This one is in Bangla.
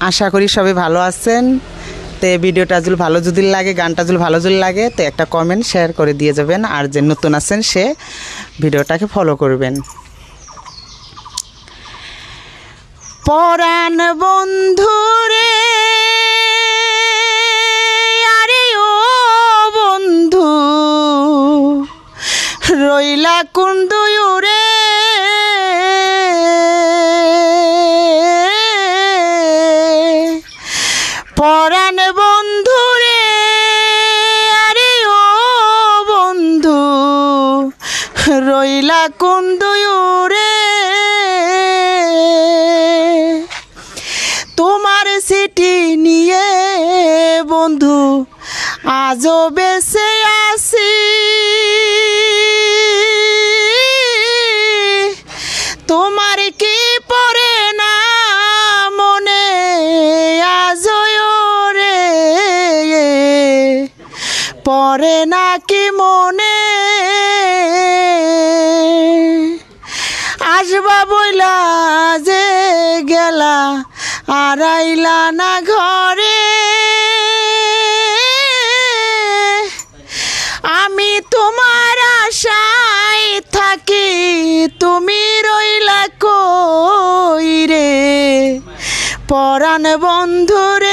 আশা করি সবাই ভালো আছেন। তো ভিডিওটা যদি ভালো যদি লাগে, গানটা যদি ভালো যদি লাগে, তো একটা কমেন্ট শেয়ার করে দিয়ে যাবেন। আর যে নতুন আছেন সে ভিডিওটাকে ফলো করবেন। পরাণ বন্ধুরে, আরে ও বন্ধু, রইলা কোন দুয়ুরে, পরাণ বন্ধুরে, আরে ও বন্ধু, রইলা কোন দুয়ুরে, তোমার চিঠি নিয়ে বন্ধু আজও বেঁচে আছি, তোমার কি পড়ে না মনে আজও রে, পড়ে না কি মনে, আসবা বইলা যে গেলা আর আইলা না ঘরে, আমি তোমার আশায় থাকি, তুমি রইলা কই রে, পরাণ বন্ধুরে।